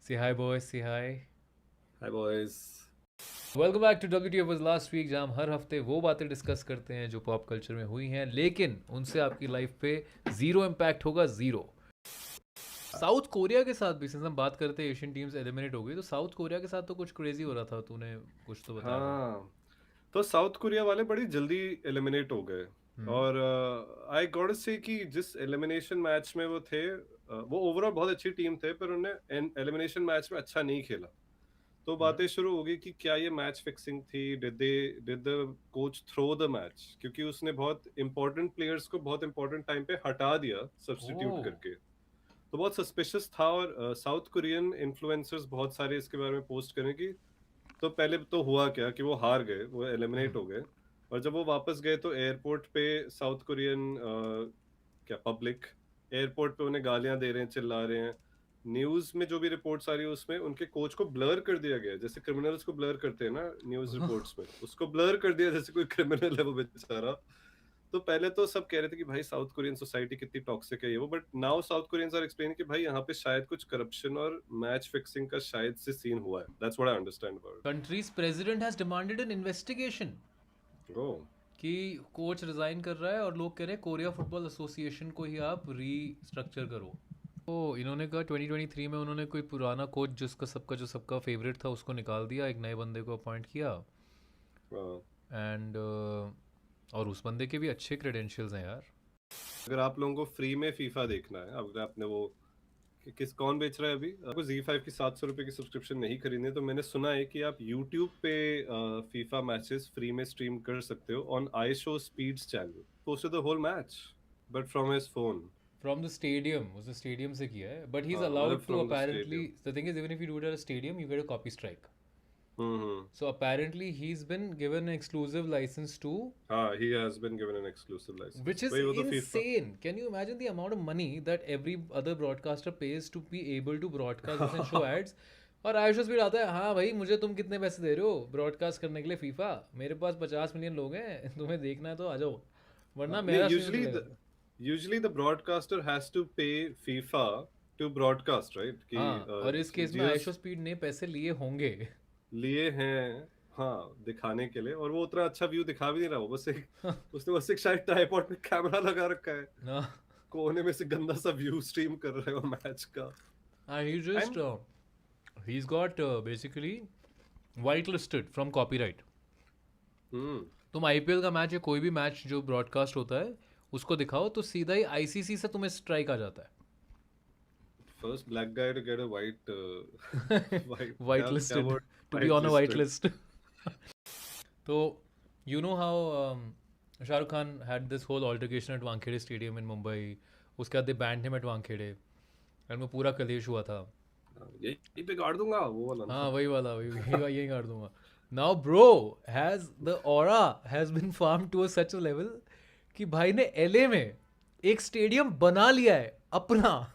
Say hi, boys. Say hi. Hi boys. Welcome back to WTF was last week, जहाँ हम हर हफ्ते वो बातें डिस्कस करते हैं जो पॉप कल्चर में हुई हैं, लेकिन उनसे आपकी लाइफ पे ज़ीरो इम्पैक्ट होगा, ज़ीरो। साउथ कोरिया के साथ भी, सिंस हम बात करते हैं एशियन टीम्स एलिमिनेट हो गई, तो साउथ कोरिया के साथ तो कुछ क्रेजी हो रहा था, तूने कुछ तो बताया था। हाँ, तो साउथ कोरिया वाले बड़ी जल्दी एलिमिनेट हो गए। हम्म। और आई गॉट से कि जिस एलिमिनेशन मैच में वो थे, वो ओवरऑल बहुत अच्छी टीम थे, पर उन्होंने एलिमिनेशन मैच में अच्छा नहीं खेला। तो हम्म। बातें शुरू हो गई कि क्या ये मैच फिक्सिंग थी, did the coach throw the match, क्योंकि उसने बहुत इंपॉर्टेंट प्लेयर्स को बहुत इंपॉर्टेंट टाइम पे हटा दिया सब्स्टिट्यूट ओह। करके। तो बहुत सस्पिशियस था। और साउथ कोरियन इन्फ्लुएंसर्स बहुत सारे इसके बारे में पोस्ट करें कि तो पहले तो हुआ क्या कि वो हार गए, वो एलिमिनेट हम्म। हो गए। और जब वो वापस गए तो एयरपोर्ट पे साउथ कोरियन क्या पब्लिक एयरपोर्ट पे उन्हें गालियां दे रहे हैं, चिल्ला रहे हैं। न्यूज में जो भी रिपोर्ट्स आ रही है उसमें उनके कोच को ब्लर कर दिया गया है, जैसे क्रिमिनल्स को ब्लर करते हैं ना न्यूज रिपोर्ट्स में, उसको ब्लर कर दिया जैसे कोई क्रिमिनल है वो बेचारा। तो पहले तो सब कह रहे थे कि भाई साउथ कोरियन सोसाइटी कितनी टॉक्सिक है ये वो, but now South Koreans are explain कि भाई यहाँ पे शायद कुछ करप्शन और मैच फिक्सिंग का शायद से सीन हुआ है। That's what I understand about countries president has demanded an investigation it. Oh. कि कोच रिजाइन कर रहा है और लोग कह रहे हैं कोरिया फुटबॉल एसोसिएशन को ही आप रीस्ट्रक्चर करो। तो इन्होंने कहा 2023 में उन्होंने कोई पुराना कोच जिसका सबका जो सबका फेवरेट था उसको निकाल दिया, एक नए बंदे को अपॉइंट किया। एंड और उस बंदे के भी अच्छे क्रेडेंशियल्स हैं यार। अगर आप लोगों को फ्री में फीफा देखना है, अगर आपने वो किस कौन बेच रहा है अभी, आपको Z5 की 700 रुपए की सब्सक्रिप्शन नहीं खरीदनी है, तो मैंने सुना है कि आप यूट्यूब पे फीफा मैचेस फ्री में स्ट्रीम कर सकते हो on I Show Speed's channel, posted the whole match but from his phone. From the stadium, उसने स्टेडियम से किया है, बट ही इज़ हाँ, मतलब allowed to from the apparently. Stadium. The thing is even if you do it at a stadium you get a copy strike. Hmm. So apparently he's been given an exclusive license to, हाँ, he has been given an exclusive license, which is भाई वो तो FIFA. insane. Can you imagine the amount of money that every other broadcaster pays to be able to broadcast this and show ads? और Ayush speed आता है, हाँ भाई मुझे तुम कितने पैसे दे रहे हो ब्रॉडकास्ट करने के लिए फीफा, मेरे पास 50 मिलियन लोग हैं, तुम्हें देखना है तो आ जाओ, वरना नहीं, मेरा स्ट्रीम चलेगा। usually the broadcaster has to pay FIFA to broadcast, right? कि हाँ, और इस केस में जियो आयुष स्पीड ने पैसे लिए होंगे। लिए हैं, हाँ, दिखाने के लिए। और वो उतना अच्छा व्यू दिखा भी नहीं रहा, वो बस एक उसने बस एक शायद ट्राइपॉड में कैमरा लगा रखा है, ना। कोने में से गंदा सा व्यू स्ट्रीम कर रहे हो मैच का। he just and he's got basically whitelisted from copyright. हम्म तुम आईपीएल का मैच या कोई भी मैच जो ब्रॉडकास्ट होता है उसको दिखाओ तो सीधा ही आईसीसी से तुम्हें स्ट्राइक आ जाता first black guy to get a white है। वाइट वाइट क्या क्या listed, word, to be white on a white listed. List. तो you know how Shah Rukh Khan had this whole altercation at Wankhede stadium in Mumbai, उसके बाद they banned him at Wankhede and वो पूरा कलेश हुआ था। यही पे गाड़ दूंगा वो वाला हाँ ना। वही वाला, यही कर दूंगा। Now bro has the aura has been farm to such a level कि भाई ने एलए में एक स्टेडियम बना लिया है अपना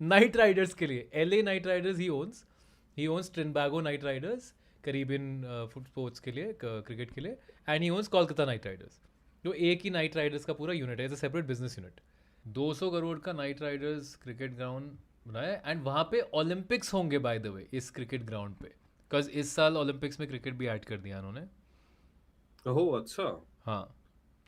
नाइट राइडर्स के लिए। LA Knight Riders he owns Trinbago Knight Riders, Caribbean foot sports के लिए, क्रिकेट के लिए, and he owns Kolkata Knight Riders. जो एक ही नाइट राइडर्स का पूरा यूनिट है, as a separate business unit. 200 crore का नाइट राइडर्स क्रिकेट ग्राउंड बनाया है, एंड वहाँ पे ओलंपिक्स होंगे बाय द वे इस क्रिकेट ग्राउंड पे, बिकॉज इस साल ओलंपिक्स में क्रिकेट भी ऐड कर दिया उन्होंने। ओह अच्छा। हाँ,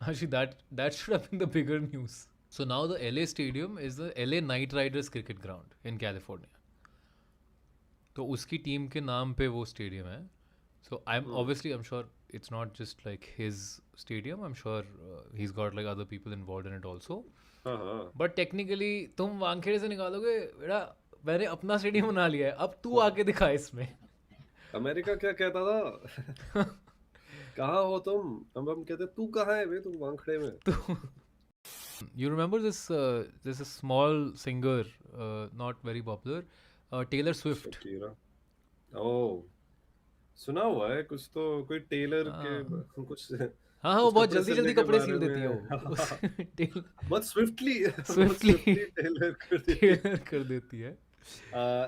actually that should have been the bigger news. So now the LA stadium is the LA Knight Riders cricket ground in California. तो उसकी टीम के नाम पे वो स्टेडियम है। So I am obviously I am sure it's not just like his stadium, I am sure he is got like other people involve in it also. हाँ हाँ but technically तुम वानखेड़े से निकालोगे बेटा, मैंने अपना स्टेडियम बना लिया है, अब तू आके दिखा इसमें। अमेरिका क्या कहता था कहाँ हो तुम, हम कहते तू कहाँ है बे, तुम वहां खड़े में। तो you remember this a small singer, not very popular, Taylor Swift. Shakira. Oh, सुना हुआ है कुछ तो, कोई टेलर के हाँ कुछ हाँ हाँ, वो कुछ बहुत कपड़े जल्दी सिलने जल्दी के कपड़े बारे सिल देती है वो में टेल बहुत स्विफ्टली बहुत स्विफ्टली स्विफ्टली टेलर कर देती टेलर कर देती है।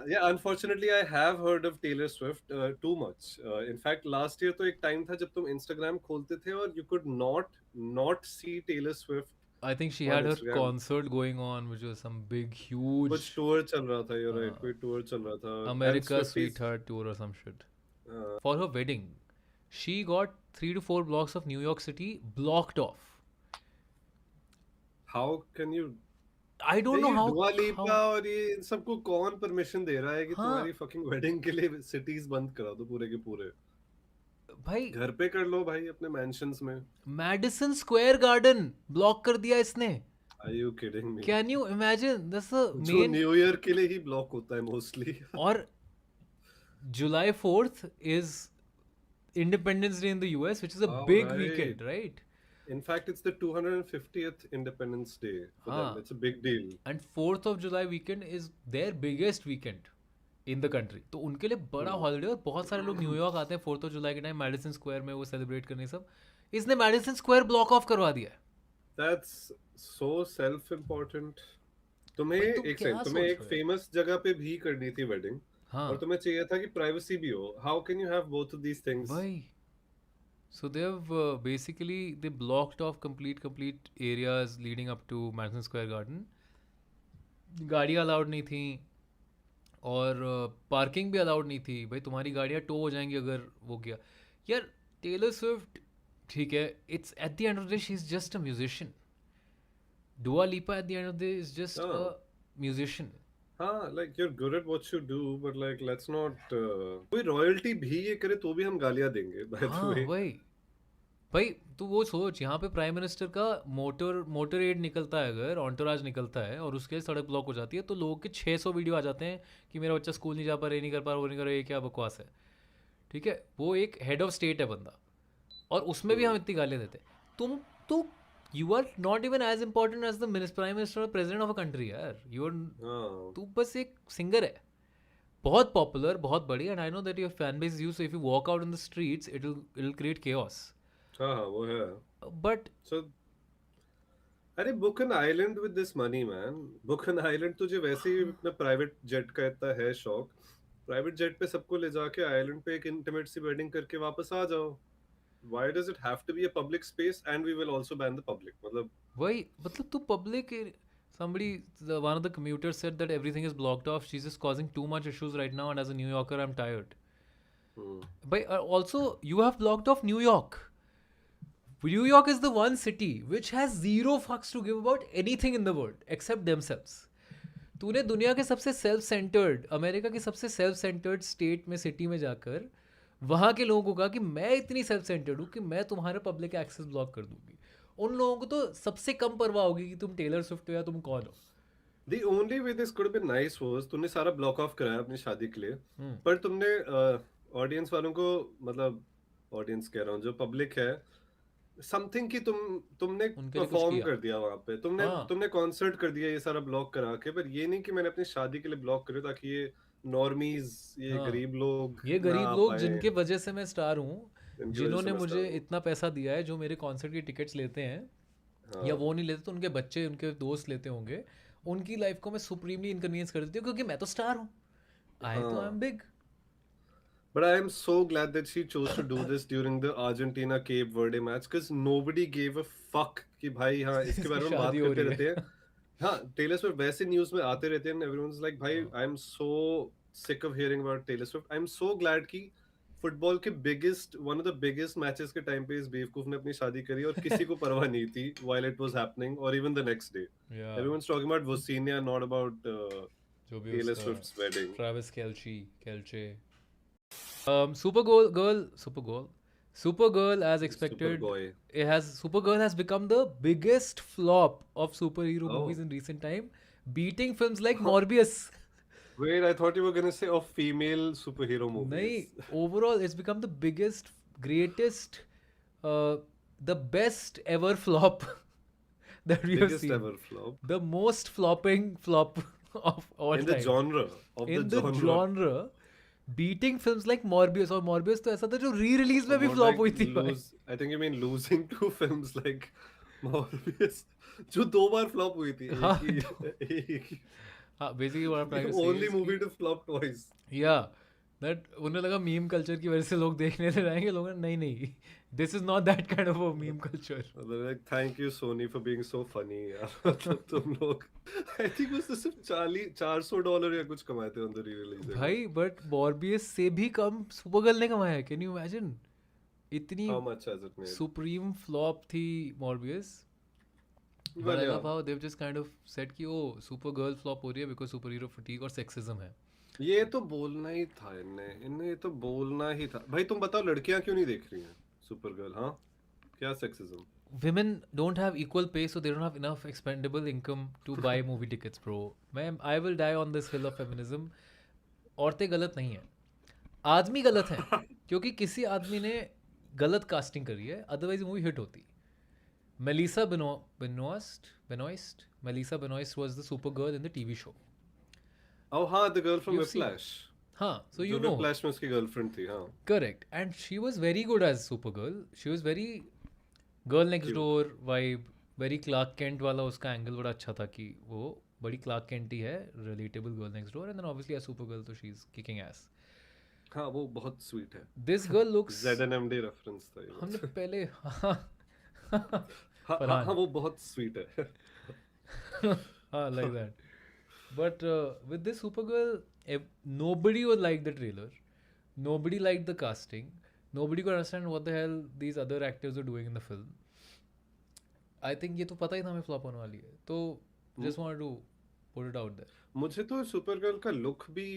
yeah, unfortunately I have heard of Taylor Swift too much. In fact last year तो एक टाइम था जब तुम Instagram खोलते थे और you could not see Taylor Swift I think she on had her Instagram. concert going on, which was some big, huge कुछ tour चल रहा था, you're right, uh, कोई टूर चल रहा था, and America Swifties. Sweetheart tour or some shit. For her wedding, she got 3 to 4 blocks of New York City blocked off. How can you? I don't know ये how. दुआ लिपा how और ये इन सबको कौन परमिशन दे रहा है कि हाँ तुम्हारी fucking wedding के लिए cities बंद करा दो पूरे के पूरे? भाई, घर पे कर लो भाई अपने mansions में. मैडिसन स्क्वायर गार्डन ब्लॉक कर दिया इसने. Are you kidding me? Can you imagine? That's the जो मेन. न्यू ईयर के लिए ही ब्लॉक होता है मोस्टली. और July 4th is Independence Day in the US, which is a All big right. weekend, right? In fact, it's the 250th Independence Day for them. हाँ. It's a big deal. And 4th of July weekend is their biggest weekend in the country. तो उनके लिए बड़ा holiday, और बहुत सारे लोग New York आते हैं 4th of July के टाइम मैडिसन स्क्वायर में वो सेलिब्रेट करने सब. इसने मैडिसन स्क्वायर ब्लॉक ऑफ करवा दिया है. That's so self-important. तुम्हें भाई, तुम एक क्या सेकंड, तुम्हें सोच एक रहे हो? फेमस जगह पे भी करनी थी वेडिंग, हाँ और तुम्हें चाहिए था कि प्राइवेसी भी हो. How can you have both of these things? भाई. So they have basically they blocked off complete areas leading up to Madison Square Garden. गाड़ियाँ अलाउड नहीं थी, और पार्किंग भी अलाउड नहीं थी. भाई तुम्हारी गाड़ियाँ टो हो जाएंगी अगर वो किया. यार टेलर स्विफ्ट ठीक है, it's at the end of the day she is just a musician. Dua Lipa at the end of the day is just a हाँ. musician. हाँ, like you're good at what you do, but like let's not. कोई royalty भी ये करे तो भी हम गालियाँ देंगे. By the हाँ way. भाई तू वो सोच, यहाँ पे प्राइम मिनिस्टर का मोटर एड निकलता है, अगर ऑन्टोराज निकलता है और उसके सड़क ब्लॉक हो जाती है, तो लोगों के 600 वीडियो आ जाते हैं कि मेरा बच्चा स्कूल नहीं जा पा रहा, ये नहीं कर पा रहा, वो नहीं कर रहा, ये क्या बकवास है. ठीक है, वो एक हेड ऑफ स्टेट है बंदा, और उसमें भी हम इतनी गालियाँ देते हैं. तुम तो you are not even as important as the prime minister और प्रेसिडेंट ऑफ अ कंट्री यार. यू आर, हाँ. तू बस एक सिंगर है, बहुत पॉपुलर, बहुत बड़ी. And I know that your fan base you, so if you walk out in the streets it will create chaos. हाँ, वो है. बट So, अरे book an island with this money, man. Book an island. तुझे वैसे ही अपना private jet का इतना है शौक, प्राइवेट जेट पे सबको ले जाके आइलैंड पे एक इंटीमेट सी वेडिंग करके वापस आ जाओ. Why does it have to be a public space? And we will also ban the public. मतलब वही, मतलब तू public. Somebody, one of the commuters said that everything is blocked off. She's just causing too much issues right now, and as a New Yorker, I'm tired. But also, you have blocked off New York. New York is the one city which has zero fucks to give about anything in the world except themselves. तूने दुनिया के सबसे self centred, America की सबसे self centred state में, city में जाकर वहाँ के लोगों को कहा कि मैं इतनी सेल्फ सेंटर्ड हूँ कि मैं तुम्हारा पब्लिक एक्सेस ब्लॉक कर दूंगी. उन लोगों को तो सबसे कम परवाह होगी कि तुम टेलर स्विफ्ट हो या तुम कौन हो. the only way this could have been nice was तुमने सारा ब्लॉक ऑफ कराया अपनी शादी के लिए, पर तुमने ऑडियंस वालों को, मतलब ऑडियंस कह रहा हूँ, जो पब्लिक है, समथिंग की तुमने उनके लिए कुछ परफॉर्म किया. कर दिया वहां पे. तुमने हाँ. तुमने कॉन्सर्ट कर दिया ये सारा ब्लॉक करा के. पर ये नहीं कि मैंने अपनी शादी के लिए ब्लॉक करे ताकि ये नॉर्मीज, ये हाँ. गरीब लोग ये ना गरीब आ लोग पाए, जिनके वजह से मैं स्टार हूँ, जिनकी वजह से जिन्होंने मैं मुझे स्टार हूँ. इतना पैसा दिया है, जो मेरे कॉन्सर्ट की टिकट्स लेते हैं, हाँ. या वो नहीं लेते तो उनके बच्चे, उनके दोस्त लेते होंगे, उनकी लाइफ को मैं सुप्रीमली इनकन्वीनियंस कर देती हूँ क्योंकि मैं तो स्टार हूँ. I am big. But I am so glad that she chose to do this during the Argentina Cape Verde match, because nobody gave a fuck कि भाई हाँ इसके बारे में बात शादी हो करते रही रहते हैं. हाँ, Taylor Swift वैसे न्यूज में आते रहते हैं, everyone's like भाई I am so sick of hearing about Taylor Swift. I am so glad कि फुटबॉल के one of the biggest matches के टाइम पे इस बेवकूफ ने अपनी शादी करी और किसी को परवाह नहीं थी while it was happening, or even the next day. Yeah. Everyone's talking about Vosinia, not about जो भी Taylor उसका Swift's wedding. Travis Kelce. Supergirl, as expected, Superboy. Supergirl has become the biggest flop of superhero Oh. movies in recent time, beating films like Morbius. Wait, I thought you were gonna say of female superhero movies. नहीं, overall it's become the biggest, greatest, the best ever flop that we have Biggest seen. ever flop. The most flopping flop of all In time. the genre. In the genre, beating films like Morbius. और Morbius तो ऐसा था जो re-release में भी More flop like हुई थी भाई. I think you mean losing to films like Morbius, जो 2 बार flop हुई थी. हाँ. एक ही. हाँ, basically what I'm trying to say Only is movie to flop twice. yeah, that उन्हें लगा मीम कल्चर की वजह से लोग देखने ले जाएंगे, लोग नहीं, this is not that kind of a meme culture. Like thank you Sony for being so funny यार. मतलब तुम लोग आई थिंक उससे सिर्फ $400 या कुछ कमाए थे ऑन द री रिलीज. भाई बट मॉर्बियस से भी कम सुपरगर्ल ने कमाया. Can you imagine? इतनी how much has it made? Supreme flop थी Morbius. But well I yeah, love how they've just kind of said कि ओ सुपर गर्ल फ्लॉप हो रही है बिकॉज सुपर हीरो फटीग और सेक्सिज्म है. ये तो बोलना ही था इन्हें ये तो बोलना ही था भाई. तुम बताओ लड़कियां क्यों नहीं देख रही हैं सुपरगर्ल? हाँ, क्या sexism? Women don't have equal pay, so they don't have enough expendable income to buy movie tickets, bro. I will die on this hill of feminism. औरतें गलत नहीं हैं, आदमी गलत हैं. क्योंकि किसी आदमी ने गलत कास्टिंग करी है, अदरवाइज मूवी हिट होती. Melissa Benoist was the Supergirl in the TV show. Oh हाँ, the girl from You've seen- whiplash. हाँ, so जो you know. विप्लैश में उसकी गर्लफ्रेंड थी. हाँ, Correct. And she was very good as Supergirl. She was very girl next Cute. door vibe. Very Clark Kent वाला उसका angle बड़ा अच्छा था कि वो बड़ी Clark Kent ही है, relatable girl next door. And then obviously as Supergirl तो she's kicking ass. हाँ वो बहुत स्वीट है. This girl looks. ZNMD reference था ये. हमने पहले हाँ फरहान. हाँ वो बहुत स्वीट है. हाँ, like that. But with this Supergirl, nobody would like the trailer. Nobody liked the casting. Nobody could understand what the hell these other actors were doing in the film. I think ये तो पता ही था हमें flop होने वाली है. तो just wanted to put it out there. मुझे तो सुपरगर्ल का लुक भी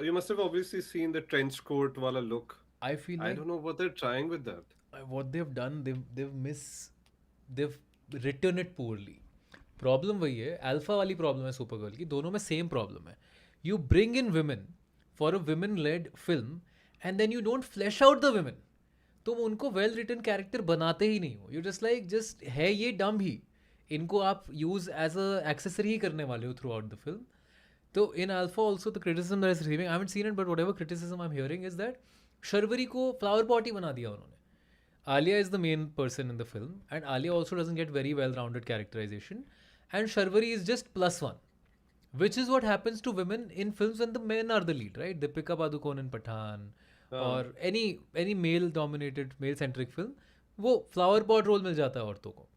you must have obviously seen the trench coat वाला look. I feel I like don't know what they're trying with that. what they've done, they've written it poorly. Problem वही है, alpha वाली problem है Supergirl की. दोनों में same problem है. You bring in women for a women led film and then you don't flash out the women. तुम उनको वेल रिटन कैरेक्टर बनाते ही नहीं हो. यू जस्ट है ये डम ही, इनको आप यूज एज अ एक्सेसरी ही करने वाले हो थ्रू आउट द फिल्म. तो in Alpha also the criticism that is receiving, I haven't seen it but whatever criticism I am hearing is that Sharvari को फ्लावर पॉट ही बना दिया उन्होंने. Alia is the main person in the film, and Alia also doesn't get very well-rounded characterization, and Sharvari is just +1, which is what happens to women in films when the men are the lead, right? Deepika Padukone in Pathaan, or any male-dominated, male-centric film, वो flower pot role मिल जाता है औरतों को.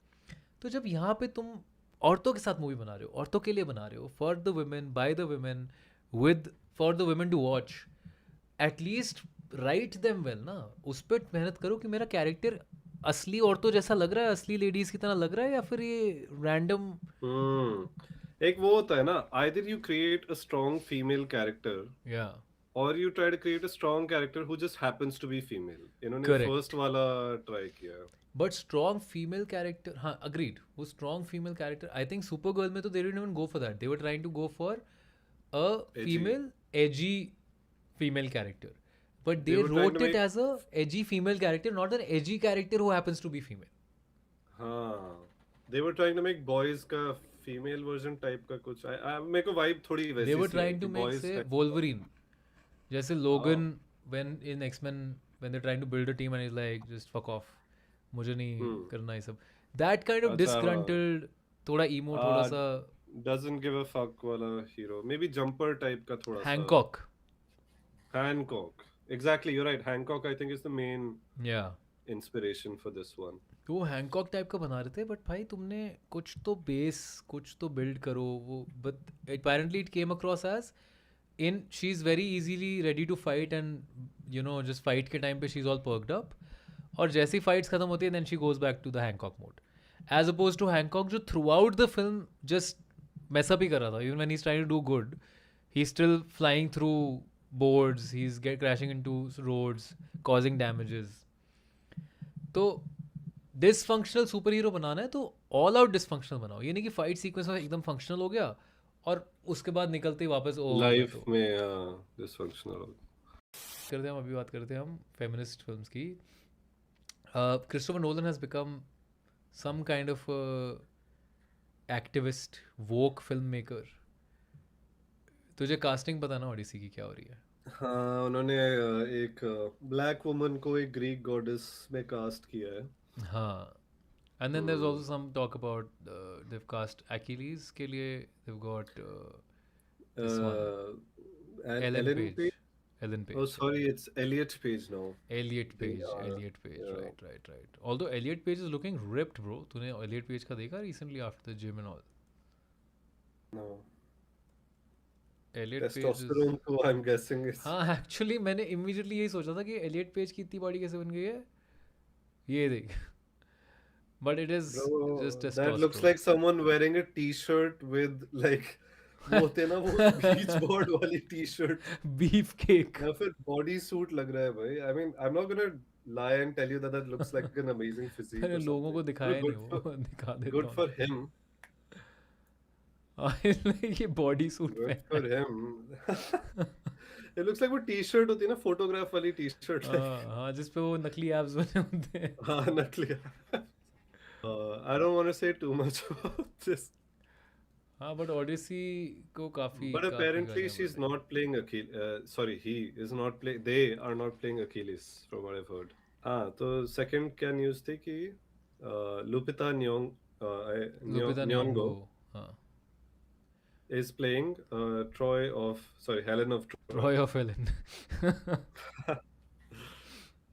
तो जब यहाँ पे तुम औरतों के साथ मूवी बना रहे हो, औरतों के लिए बना रहे हो, for the women, by the women, for the women to watch, at least write them well ना. उस पर मेहनत करो कि मेरा कैरेक्टर असली औरतों जैसा लग रहा है, असली लेडीज की तरह लग रहा है, या फिर ये रैंडम. एक वो होता है ना, either you create a strong female character या or you try to create a strong character who just happens to be female. इन्होंने Correct. फर्स्ट वाला ट्राई किया. बट स्ट्रॉन्ग फीमेल कैरेक्टर, हाँ अग्रीड, वो strong female character I think Supergirl में तो they didn't even go for that. They were trying to go for a female edgy female character, but they They were trying wrote to it make- as a edgy female character, not an edgy character who happens to be female. हाँ, they were trying to make boys का female version type का कुछ. मेरे को vibe थोड़ी वैसी They were C trying I to कि make boys say का- Wolverine, जैसे Logan when in X-Men when they're trying to build a team and he's like just fuck off, मुझे नहीं करना ये सब. That kind of अच्छा, disgruntled, थोड़ा emo, थोड़ा सा doesn't give a fuck वाला hero. Maybe jumper type का थोड़ा सा. Hancock. Hancock. Exactly, you're right. Hancock I think is the main Yeah. inspiration for this one. वो हैंकॉक टाइप का बना रहे थे, बट भाई तुमने कुछ तो बेस, कुछ तो बिल्ड करो. वो but apparently it came across as in she is very easily ready to fight and you know just fight के टाइम पे she is all perked up, और जैसी fights खत्म होती है then she goes back to the Hancock mode, as opposed to Hancock जो throughout the film just mess up ही कर रहा था. even when he's trying to do good, he's still flying through boards, he's crashing into roads, causing damages. तो dysfunctional super hero बनाना है तो all out dysfunctional बनाओ. ये नहीं कि फाइट सीक्वेंस में एकदम फंक्शनल हो गया और उसके बाद निकलते ही वापस Life में dysfunctional. करते हैं. हम अभी बात करते हैं हम फेमिनिस्ट फिल्म्स की. Christopher Nolan has become some kind of activist, woke film maker. तुझे कास्टिंग पता ना ओडिसी की क्या हो रही है? हाँ, उन्होंने एक ब्लैक वुमन को एक ग्रीक गॉडेस में कास्ट किया है. हाँ. And then there's also some talk about they've cast Achilles के लिए they've got this one. Ellen Page. Ellen Oh, Page. sorry, it's Elliot Page now. Elliot They Page, are, Elliot Page, yeah. right. Although Elliot Page is looking ripped, bro. तूने Elliot Page का देखा recently after the gym and all? No. Elliot Page is Testosterone too, I'm guessing it's. हाँ actually मैंने immediately यही सोचा था कि Elliott page की इतनी बॉडी कैसे बन गई है ये देख but it is just Bro, that looks testosterone like someone wearing a t-shirt with like वो होते हैं ना वो beach board वाली t-shirt बीफ केक या फिर body suit लग रहा है भाई. I mean, I'm not gonna lie and tell you that that looks like an amazing physique मैंने or लोगों को something. दिखाया नहीं Good for वो दिखा देता good हूँ for him. ये बॉडी सूट Good पहना for him. It looks like वो t-shirt होती है ना photograph वाली t-shirt like. हाँ जिस पे वो नकली एब्स बने होते हैं हाँ नकली. I don't want to say too much about this. हाँ बट ओडिसी को काफी But काफी apparently गालियाँ she's पड़ रही not playing Achilles. Sorry, he is not playing. They are not playing Achilles, from what I've heard. हाँ, तो second क्या news थी कि Lupita लुपिता न्योंगो Nyong'o हाँ is playing Helen of Troy. Roy of Helen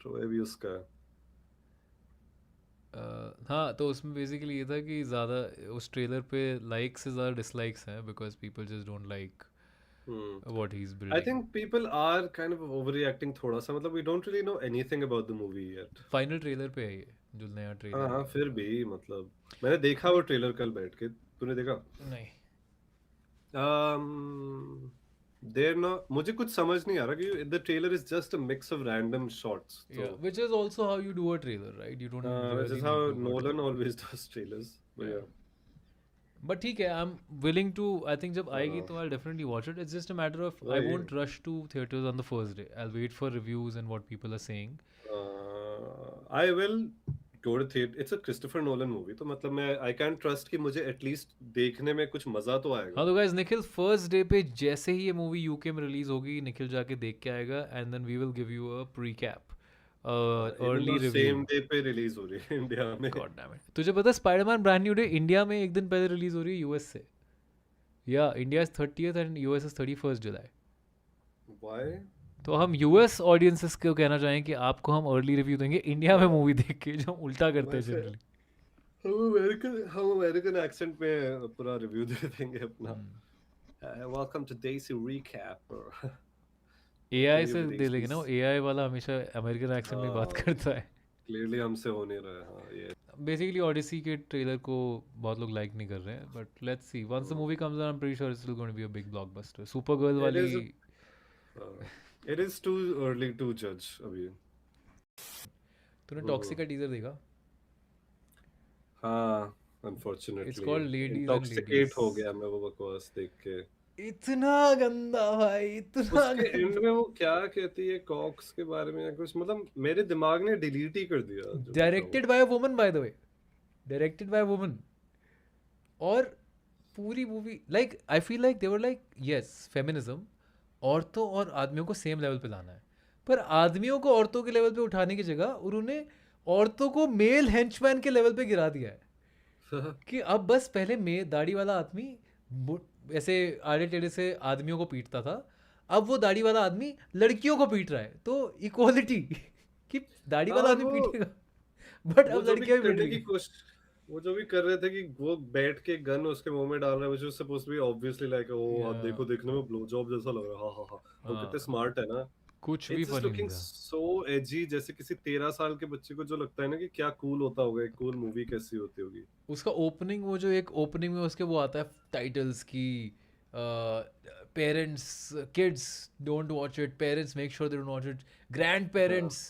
Troy भी उसका. हाँ तो उसमें बेसिकली ये था कि ज़्यादा उस ट्रेलर पे लाइक्स से ज़्यादा डिसलाइक्स हैं because people just don't like Hmm. What he is I building think people are kind of overreacting थोड़ा सा. मतलब we don't really know anything about the movie yet. Final trailer पे है ये जो नया हाँ ट्रेलर हाँ है फिर भी मतलब मैंने देखा वो ट्रेलर कल बैठ के. तूने देखा? नहीं They're not. मुझे कुछ समझ नहीं आ रहा कि the trailer is just a mix of random shots. yeah So, which is also how you do a trailer right you don't which really is need how to go Nolan to always does trailers. But Yeah. yeah. But ठीक है I am willing to I think जब आएगी हाँ. तो I definitely watch it it's just a matter of I वही. Won't rush to theatres on the first day I wait for reviews and what people are saying I will go to theater. It's a Christopher Nolan movie. तो मतलब मैं I can trust कि मुझे at least देखने में कुछ मजा तो हाँ आएगा. तो गाइस निखिल फर्स्ट डे पे जैसे ही ये मूवी यूके में रिलीज होगी निखिल जाके देख के आएगा and then we will give you a pre cap Even early though review same day पे release हो रही है इंडिया में. गॉड डैम इट तुझे पता है Spiderman brand new day India में एक दिन पहले रिलीज हो रही है यूएस से या India is 30th and US is 31st July Why? तो हम यूएस ऑडियंसेस को कहना चाहें कि आपको हम अर्ली रिव्यू देंगे इंडिया में मूवी देख के जो हम उल्टा करते हैं वैसे जनरली हम अमेरिकन एक्सेंट में पूरा रिव्यू दे देंगे अपना. Welcome to Daisy Recap. AI Review से with दे लेंगे ना Daisies. एआई वाला हमेशा अमेरिकन एक्सेंट में बात हाँ. करता है Clearly हमसे हो नहीं रहा है. हाँ ये. बेसिकली ऑडिसी के ट्रेलर को बहुत लोग लाइक नहीं कर रहे हैं but let's see once the movie comes I am pretty sure it's still going to be a big blockbuster Supergirl It वाली is. It is too early to judge अभी. तूने टॉक्सिक का टीजर देखा हाँ. Unfortunately. It's called Ladies and Intoxicate Ladies. हो गया मैं वो बकवास देख के. इतना गंदा भाई इतना उसके एंड में वो क्या कहती है कॉक्स के बारे में या कुछ मतलब मेरे दिमाग ने डिलीट ही कर दिया. जो directed by a woman by the way directed by a woman और पूरी movie like I feel like they were like yes feminism औरतों और आदमियों को सेम लेवल पे लाना है पर आदमियों को औरतों के लेवल पे उठाने की जगह उन्होंने औरतों को मेल हेंचमैन के लेवल पे गिरा दिया है कि अब बस पहले दाढ़ी वाला आदमी ऐसे आड़े टेढ़े से आदमियों को पीटता था अब वो दाढ़ी वाला आदमी लड़कियों को पीट रहा है तो इक्वालिटी कि दाढ़ी वाला हाँ, आदमी वो- पीटेगा बट वो अब जो भी लड़कियां भी पीट करने रही की हैं। कोशिश वो जो भी कर रहे थे कि वो बैठ के गन उसके मुंह में डाल रहा है which was supposed to be obviously like ओ आप Yeah. देखो देखने में ब्लो जॉब जैसा लग रहा है. हाँ हाँ हाँ. वो हाँ। कितने स्मार्ट है ना. कुछ भी It's just फनी नहीं looking था so edgy जैसे किसी 13 साल के बच्चे को जो लगता है ना कि क्या कूल होता होगा एक कूल मूवी कैसी होती होगी. उसका ओपनिंग वो जो एक ओपनिंग में उसके वो आता है टाइटल्स की parents kids don't watch it parents make sure they don't watch it grand parents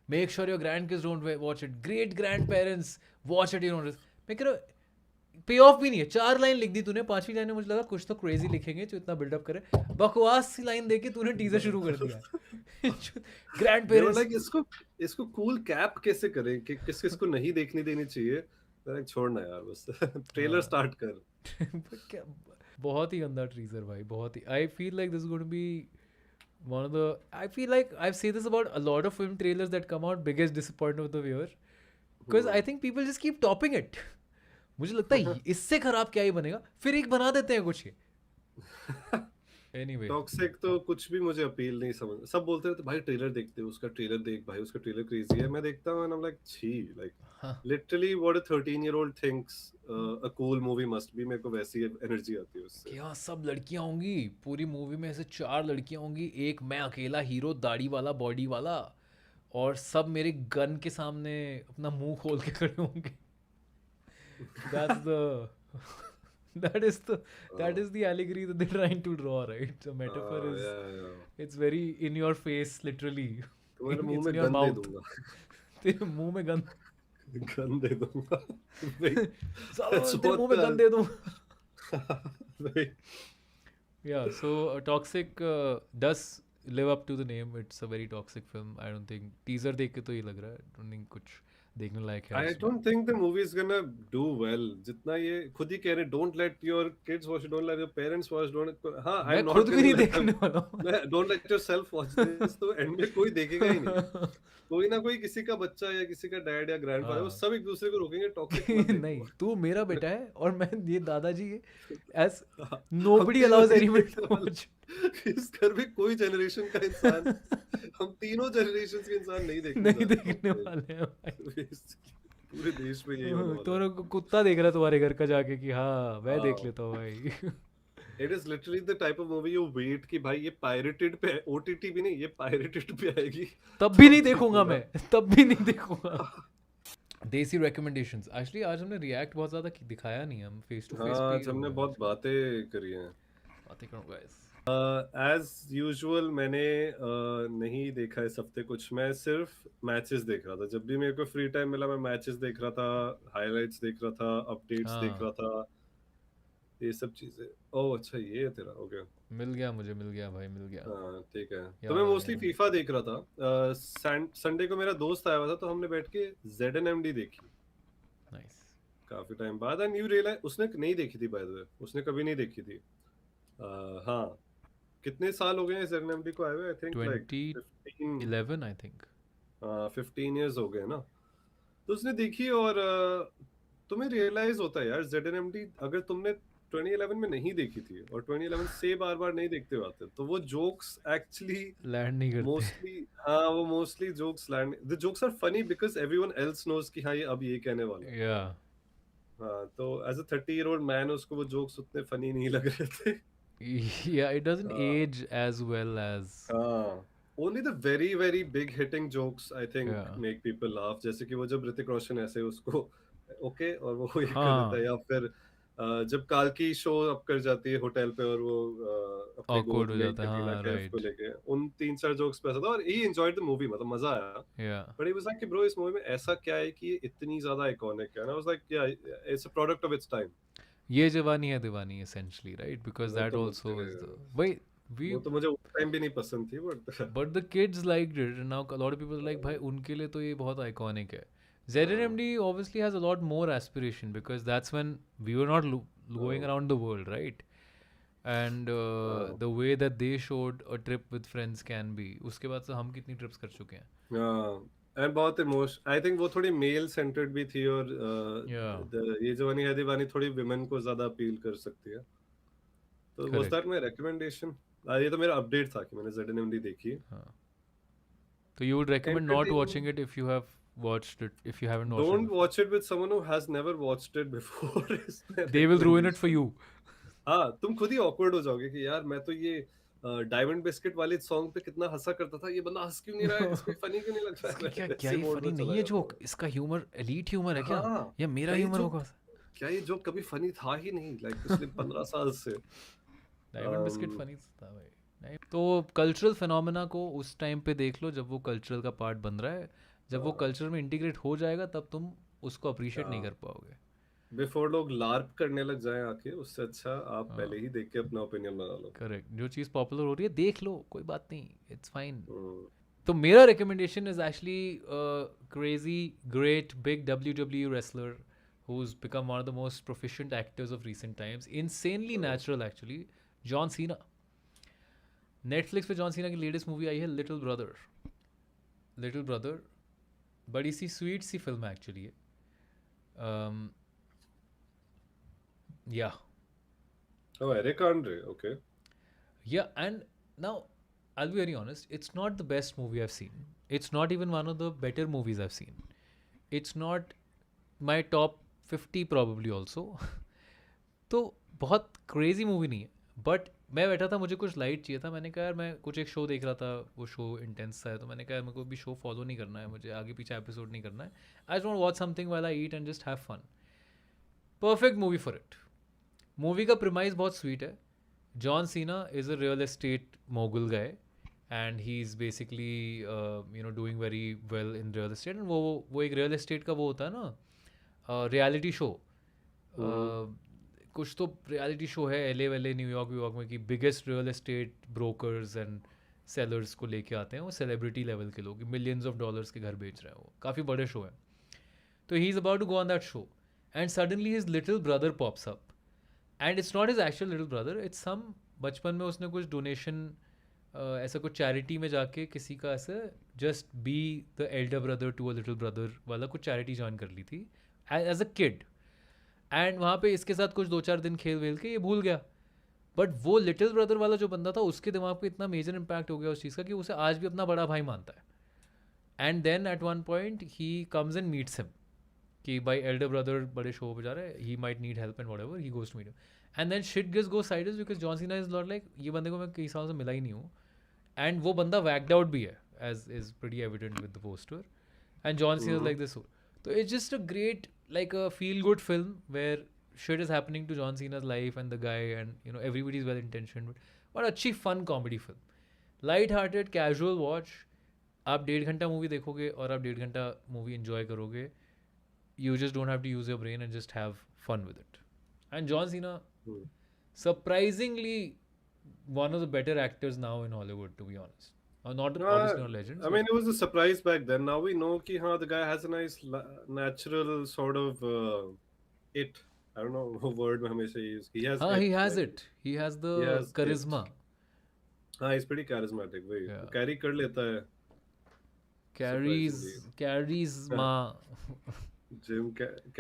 make sure your grand kids don't watch it great grand parents watch it you don't मैं कह रहा पे ऑफ भी नहीं है 4 line लिख दी तूने 5वीं लाइन में मुझे लगा कुछ तो क्रेजी लिखेंगे जो इतना बिल्डअप करे बकवास सी लाइन देके तूने टीजर शुरू कर दिया grand They were parents like इसको कूल कैप कैसे करें कि किस किस को नहीं देखनी देनी चाहिए. Like, छोड़ना यार बस ट्रेलर स्टार्ट कर. बहुत ही गंदा टीजर भाई बहुत ही I feel like this is going to be one of the I feel like I've said this about a lot of film trailers that come out biggest disappointment of the year because I think people just keep topping it मुझे लगता है इससे खराब क्या ही बनेगा फिर एक बना देते हैं कुछ ही एनीवे टॉक्सिक तो कुछ भी मुझे अपील नहीं समझ, सब बोलते रहते भाई ट्रेलर देखते हो, उसका ट्रेलर देख भाई, उसका ट्रेलर क्रेजी है। मैं देखता हूँ एंड आई एम लाइक छी, लाइक हाँ literally what a 13-year-old thinks a cool movie must be. मेरे को वैसी एनर्जी आती है उससे। कि हाँ सब लड़कियां होंगी पूरी मूवी में, ऐसे 4 लड़कियां होंगी, एक मैं अकेला हीरो दाढ़ी वाला बॉडी वाला, और सब मेरे गन के सामने अपना मुंह खोल के खड़े होंगे. That's the that is the that is the allegory that they're trying to draw, right? The metaphor is या it's very in your face, literally. तुम्हारे मुंह It's in में your गन दे mouth. दूंगा। तेरे मुंह में गन. गन दे दूंगा। Wait, सालो that's तेरे what मुंह में गन दे दूं. wait. Yeah, so Toxic does live up to the name. It's a very toxic film. I don't think teaser देख के तो ये लग रहा है. I don't think कुछ देखने लायक है I उसमें. don't think the movie is gonna do well. जितना ये खुद ही कह रहे, don't let your kids watch, don't let your parents watch, don't, हाँ, मैं I'm not खुद भी gonna नहीं let them, देखने वाला हूँ. don't let yourself watch this, तो एंड में कोई देखेगा ही नहीं। कोई ना कोई, किसी का बच्चा या किसी का डैड या ग्रैंडफादर, वो हाँ. सब एक दूसरे को रोकेंगे टॉक्सिक मत नहीं देखो। तू मेरा बेटा है और मैं ये दादाजी है. एज हम nobody तीनों allows नहीं anyone देखने to वाले। watch. इस घर में कोई जनरेशन का इंसान, हम तीनों जनरेशन के इंसान नहीं देखने नहीं जा रहे देखने टॉक्सिक। वाले हैं भाई. पूरे देश में यही होने वाला है। तो कुत्ता देख रहा है तुम्हारे घर का जाके कि हाँ मैं देख हाँ, लेता हूँ भाई. It is literally the type of movie you wait कि भाई ये पायरेटेड पे, ओटीटी भी नहीं, ये पायरेटेड पे आएगी तब भी नहीं तब देखूंगा देखूंगा। मैं. तब भी नहीं देखूंगा. देसी रिकमेंडेशंस एक्चुअली आज हमने रिएक्ट बहुत ज्यादा दिखाया नहीं, हम फेस टू फेस हाँ, पे आज ही हमने हुआ है बहुत आजकल. बातें करी हैं। बातें करो गाइस. एज यूजुअल मैंने नहीं देखा इस हफ्ते कुछ। मैं सिर्फ मैचेस देख रहा था, जब भी मेरे को फ्री टाइम मिला मैं मैचेस देख रहा था, हाइलाइट्स देख रहा था, अपडेट्स देख हाँ रहा था, ये सब चीजें। ओह अच्छा, ये है तेरा, ओके। मिल गया मुझे, मिल गया भाई, मिल गया. हाँ ठीक है। तो याद मैं आ गया मोस्टली मुझे. फीफा देख रहा था। संडे को मेरा दोस्त आया हुआ था, तो हमने बैठ के ZNMD देखी नाइस. काफी टाइम बाद। एंड यू रियलाइज उसने नहीं देखी थी, बाय द वे उसने कभी नहीं देखी थी। हाँ, कितने साल हो गए हैं ZNMD को आए हुए? I think like 15, 2011 I think. 15 years हो गए ना। तो उसने देखी और तुम्हें रियलाइज होता है यार, ZNMD अगर तुमने 2011 में नहीं देखी थी और 2011 से बार बार नहीं देखते हो आते, तो वो जोक्स एक्चुअली लैंड नहीं करते. मोस्टली, हाँ वो mostly jokes land, the jokes are funny because everyone else knows कि हाँ ये अब ये कहने वाला है। या हाँ, तो एज अ 30-year-old मैन उसको वो जोक्स उतने फनी नहीं लग रहे थे। yeah, it doesn't age as well as. हाँ, only the very very big hitting jokes I think Yeah. Make people laugh, जैसे कि वो जब ऋतिक रोशन ऐसे उसको ओके और वो ये कर देता है, हाँ या फिर जब काल की शो अप कर जाती है होटल पे और वो अपने awkward गोद हो में जाता है, कटरीना हाँ कैफ को राइट. लेके उन 3-4 जोक्स पे ऐसा था, और ही एंजॉयड द मूवी, मतलब मजा आया। या बट ही वाज लाइक कि ब्रो इस मूवी में ऐसा क्या है कि ये इतनी ज्यादा आइकॉनिक है ना। आई वाज लाइक या it's a product of its time. ये जवानी है दीवानी essentially, right? Because वो that तो also मुझे is the wait we वो तो मुझे उस टाइम भी नहीं पसंद थी, but but the kids liked it and now a lot of people are like भाई उनके लिए तो ये बहुत iconic है. ZNMD obviously has a lot more aspiration because that's when we were not going around the world, right? And the way that they showed a trip with friends can be, उसके बाद से हम कितनी trips कर चुके हैं. हाँ, and बहुत इमोशन, आई थिंक वो थोड़ी मेल सेंटर्ड भी थी, और Yeah, ये जवानी है दीवानी थोड़ी विमेन को ज्यादा अपील कर सकती है। तो was correct. That my recommendation. ये तो मेरा अपडेट था कि मैंने ZNMD देखी है। हाँ. So you would recommend not entertaining, watching it if you have watched it, if you haven't watched it don't before. Watch it with someone who has never watched it before is my They will ruin it for recommendation. you. हाँ, तुम खुद ही awkward हो जाओगे कि यार मैं तो ये डायमंड बिस्किट वाले सॉन्ग पे कितना हंसा करता था, ये बंदा हंस क्यों नहीं रहा है, इसको फनी क्यों नहीं लग रहा इसकी क्या है, क्या ऐसे ही मोड फनी में नहीं चला है जाता जोक, हूँ। इसका ह्यूमर एलीट ह्यूमर है क्या, हाँ, या मेरा क्या ये ह्यूमर जोक, होगा. क्या ये जोक कभी फनी था ही नहीं, लाइक पिछले 15 साल से। डायमंड बिस्किट Um, फनी था भाई. नहीं तो कल्चरल फिनोमेना को उस टाइम पे देख लो जब वो कल्चरल का पार्ट बन रहा है. जब वो कल्चर में इंटीग्रेट हो जाएगा तब तुम उसको अप्रिशिएट नहीं कर पाओगे. बिफोर लोग लार्प करने लग जाएं आके, उससे अच्छा आप हाँ पहले ही देख के अपना ओपिनियन बना लो। करेक्ट. जो चीज़ पॉपुलर हो रही है देख लो, कोई बात नहीं, इट्स फाइन. हम्म, तो मेरा recommendation is actually crazy great big WWE wrestler who's become one of the most proficient actors of recent times, insanely natural actually, John Cena. Netflix पे जॉन सीना की लेटेस्ट मूवी आई है little brother. Little brother बड़ी सी sweet सी film है actually. Yeah oh Eric Andre, okay. Yeah, and now I'll be very honest, it's not the best movie I've seen. It's not even one of the better movies I've seen. It's not my top 50 probably also. तो बहुत crazy movie नहीं है, but मैं बैठा था, मुझे कुछ light चाहिए था, मैंने कहा यार मैं कुछ एक शो देख रहा था, वो शो इंटेंस था, तो मैंने कहा यार मेरे को भी शो फॉलो नहीं करना है, मुझे आगे पीछे एपिसोड नहीं करना है, I just want watch something while I eat and just have fun. Perfect movie for it. Movie का प्रिमाइज बहुत स्वीट है. John Cena is a real estate mogul guy and he is basically doing very well in real estate. And वो एक real estate का वो होता है ना, रियलिटी शो. कुछ तो रियलिटी शो है एले वेले न्यूयॉर्क में कि biggest real estate brokers and sellers को लेके आते हैं, वो सेलिब्रिटी लेवल के लोग, मिलियंस ऑफ डॉलर्स के घर बेच रहे हैं, वो काफ़ी बड़े शो है. तो he is about to go on that show and suddenly his little brother pops up. And it's not his actual little brother, it's some, बचपन में उसने कुछ डोनेशन ऐसा कुछ चैरिटी में जाके किसी का ऐसे just be the elder brother to a little brother वाला कुछ चैरिटी ज्वाइन कर ली थी एज अ किड. एंड वहाँ पे इसके साथ कुछ 2-4 दिन खेल वेल के ये भूल गया. बट वो लिटिल ब्रदर वाला जो बंदा था, उसके दिमाग पे इतना मेजर इम्पैक्ट हो गया उस चीज़ का कि उसे आज भी अपना बड़ा भाई मानता है. And then at one point he comes and meets him कि भाई एल्डर ब्रदर बड़े शो पे जा रहा है, he might need help and whatever, he goes to meet him. And then shit gets go sideways because John Cena is not like, ये बंदे को मैं कई सालों से मिला ही नहीं हूँ. एंड वो बंदा वैक्ड आउट भी है, as is pretty evident with the poster. And John Cena is like this. तो it's just a great, like a feel good film where shit is happening to John Cena's life and the guy, and everybody's well intentioned, but अच्छी fun comedy film, light hearted casual watch. आप 1.5 घंटा movie देखोगे और आप 1.5 घंटा movie enjoy करोगे. You just don't have to use your brain and just have fun with it. And John Cena, surprisingly one of the better actors now in Hollywood, to be honest. Not obviously not legends, I mean, it was a surprise back then. Now we know ki haan, the guy has a nice natural sort of it. I don't know what word मैं हमेशा use. He has he it. has Like, it. He has the he has charisma. it. हाँ, he's pretty charismatic. वही Yeah. carry कर लेता है. surprisingly. Carries माँ. Jim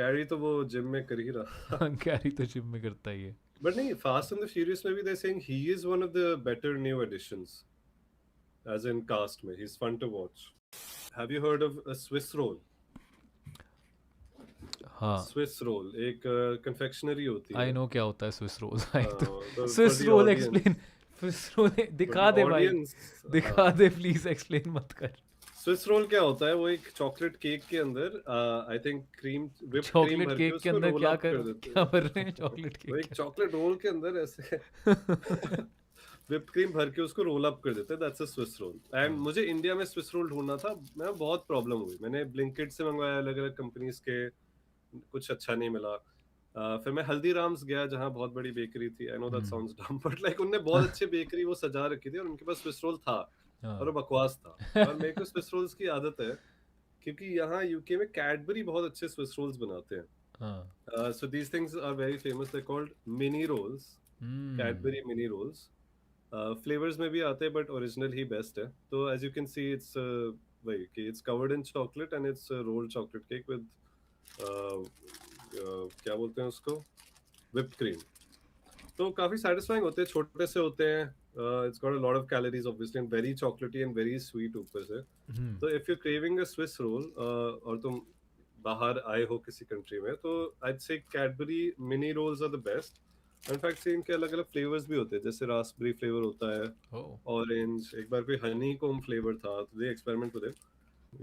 carry तो वो जिम में कर ही रहा. कैरी तो जिम में करता ही है. But नहीं, Fast and the Furious में भी they're saying he is one of the better new additions. As in cast में, he's fun to watch. Have you heard of a Swiss roll? हाँ. Swiss roll एक confectionery होती है. I know क्या होता है Swiss roll. for Swiss the roll audience. Explain. Swiss roll दिखा For the दे भाई. audience, दिखा दे प्लीज, एक्सप्लेन मत कर. स्विस रोल क्या होता है? वो एक चॉकलेट केक के अंदर I think cream whipped cream chocolate भर के केक के उसको अंदर roll क्या up कर देते क्या हैं. भर रहे हैं चॉकलेट वो एक केक? चॉकलेट रोल के अंदर ऐसे whipped cream भर के उसको रोल अप कर देते हैं. That's a Swiss roll. And मुझे इंडिया में स्विस रोल ढूंढना था, मैं बहुत प्रॉब्लम हुई. मैंने ब्लिंकिट से मंगवाया अलग अलग कंपनीज के, कुछ अच्छा नहीं मिला. फिर मैं हल्दीराम्स गया जहाँ बहुत बड़ी बेकरी थी. आई नो दैट साउंड्स डम बट लाइक उनने बहुत अच्छी बेकरी वो सजा रखी थी और उनके पास स्विस रोल था और वो बकवास था. और मेरे को स्विस रोल्स की आदत है क्योंकि यहाँ यूके में कैडबरी बहुत अच्छे स्विस रोल्स बनाते हैं. So these things are very famous. They're called mini rolls. Cadbury mini rolls. Flavors में भी आते हैं but original ही best है. तो as you can see it's covered in chocolate and it's a rolled chocolate cake with क्या बोलते हैं उसको, whipped cream. तो काफी satisfying होते हैं, छोटे से होते हैं. It's got a lot of calories obviously and very chocolatey and very sweet ऊपर से. तो if you're craving a Swiss roll और तुम बाहर आए हो किसी कंट्री में, तो I'd say Cadbury mini rolls are the best. In fact से इनके अलग अलग फ्लेवर्स भी होते हैं, जैसे रास्पबेरी फ्लेवर होता है, ऑरेंज, एक बार कोई हनी कोम फ्लेवर था, तो दे एक्सपेरिमेंट विद इट.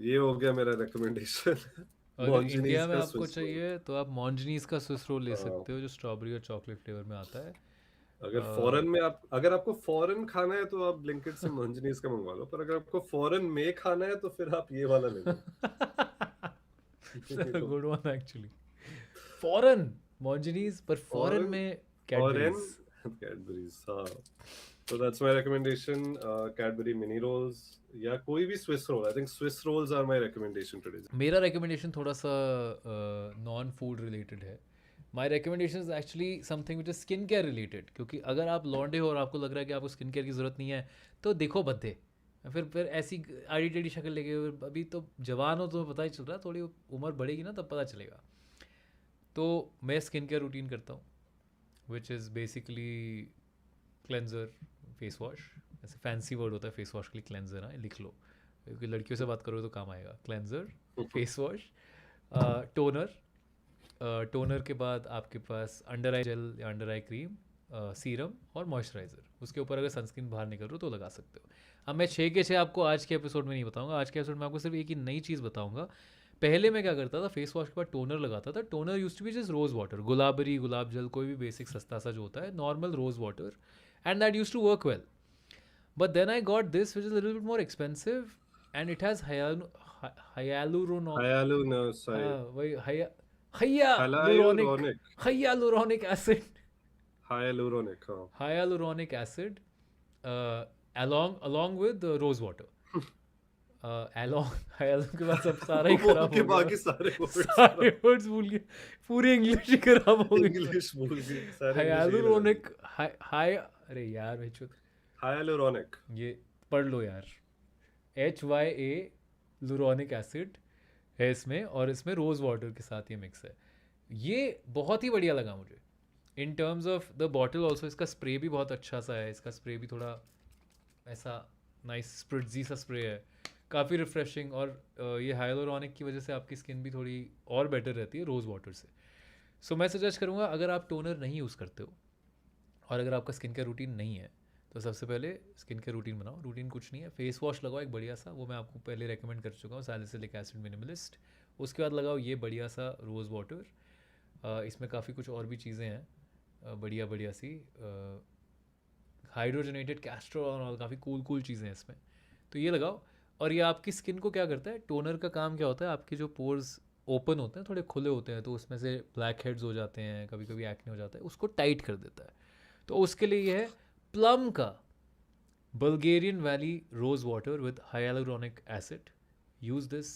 ये हो गया मेरा रिकमेंडेशन. अगर इंडिया में आपको चाहिए तो आप मॉन्जनीज का स्विस रोल ले सकते हो जो स्ट्रॉबेरी और चॉकलेट फ्लेवर में आता है. अगर आपको फॉरेन खाना है तो आप ब्लिंकिट से मॉन्जनीज का मंगवा लो, पर अगर आपको फॉरेन में खाना है तो फिर आप ये वाला ले लो. Good one actually. फॉरेन मॉन्जनीज पर फॉरेन में कैडबरीज. हाँ, so that's my recommendation. Cadbury mini rolls या कोई भी Swiss roll. I think Swiss rolls are my recommendation today. मेरा recommendation थोड़ा सा नॉन फूड रिलेटेड है. My recommendation is actually something which is skin care related. क्योंकि अगर आप लौंडे हो और आपको लग रहा है कि आपको स्किन केयर की ज़रूरत नहीं है, तो देखो बद्दे. फिर ऐसी आड़ी टेढ़ी शक्ल लेके, अभी तो जवान हो तो पता ही चल रहा है, थोड़ी उम्र बढ़ेगी ना तब पता चलेगा. तो मैं स्किन केयर रूटीन करता हूँ, which is basically cleanser, face wash, ऐसे फैंसी वर्ड होता है फेस वॉश के लिए क्लेंजर, हाँ लिख लो क्योंकि लड़कियों से बात करोगे तो काम आएगा। Cleanser, face wash, toner, toner के बाद आपके पास अंडर आई जेल या अंडर आई क्रीम, सीरम और मॉइस्चराइज़र। उसके ऊपर अगर सनस्क्रीन बाहर निकल रहे हो तो लगा सकते हो। अब मैं 6 के 6 आपको आज के एपिसोड में नहीं बताऊंगा, आज के एपिसोड में आपको सिर्फ एक ही नई चीज़ बताऊंगा। पहले मैं क्या करता था, फेस वॉश के बाद टोनर लगाता था। Toner used to be just rose water, गुलाबरी, गुलाब जल, कोई भी बेसिक सस्ता सा जो होता है, normal rose water, and that used to work well. But then I got this, which is a little bit more expensive, and it has hyaluronic, Hyaluronide. hyaluronic, Hyaluronic. hyaluronic acid, Hyaluronic, हाँ. hyaluronic acid, along with rose water. Along hyaluronic के बाद सब सारा ही खराब के हो गया। बाकी सारे सारे words भूल गए, पूरी इंग्लिश ही खराब हो गई। इंग्लिश भूल गए सारे. hyaluronic, अरे यार भाई चुप, Hyaluronic. ये पढ़ लो यार, HYA लुरोनिक एसिड है इसमें, और इसमें रोज़ वाटर के साथ ये मिक्स है। ये बहुत ही बढ़िया लगा मुझे in terms of the bottle also. इसका स्प्रे भी बहुत अच्छा सा है, इसका स्प्रे भी थोड़ा ऐसा नाइस स्प्रिट्जी सा स्प्रे है, काफ़ी रिफ्रेशिंग, और ये हाइलोरॉनिक की वजह से आपकी स्किन भी थोड़ी और बेटर रहती है रोज़ वाटर से। सो मैं सजेस्ट करूँगा, अगर आप टोनर नहीं यूज़ करते हो और अगर आपका स्किन केयर रूटीन नहीं है तो सबसे पहले स्किन केयर रूटीन बनाओ। रूटीन कुछ नहीं है, फेस वॉश लगाओ एक बढ़िया सा, वो मैं आपको पहले रेकमेंड कर चुका हूँ, सैलिसिलिक एसिड मिनिमलिस्ट। उसके बाद लगाओ ये बढ़िया सा रोज़ वाटर, इसमें काफ़ी कुछ और भी चीज़ें हैं बढ़िया बढ़िया सी, हाइड्रोजनेटेड कैस्टर ऑयल, काफ़ी कूल चीज़ें हैं इसमें, तो ये लगाओ। और ये आपकी स्किन को क्या करता है, टोनर का काम क्या होता है, आपके जो पोर्स ओपन होते हैं, थोड़े खुले होते हैं, तो उसमें से ब्लैक हेड्स हो जाते हैं, कभी कभी एक्ने हो जाता है, उसको टाइट कर देता है। तो उसके लिए ये है प्लम का Bulgarian valley rose water with hyaluronic acid. Use this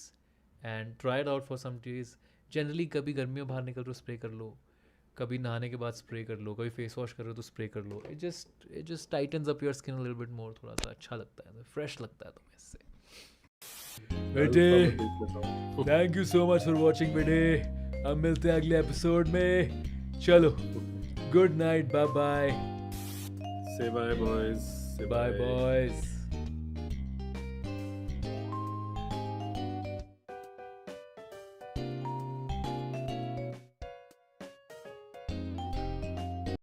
and try it out for some days. Generally कभी गर्मियों बाहर निकल रहे हो स्प्रे कर लो, कभी नहाने के बाद स्प्रे कर लो, कभी फेस वॉश कर रहे हो तो स्प्रे कर लो। It just tightens up your skin a little bit more, थोड़ा सा अच्छा लगता है, फ्रेश लगता है तुम्हें इससे। बेटे thank you so much for watching बेटे, अब मिलते हैं अगले एपिसोड में। चलो good night, bye bye. Say bye, boys. Say Bye, boys.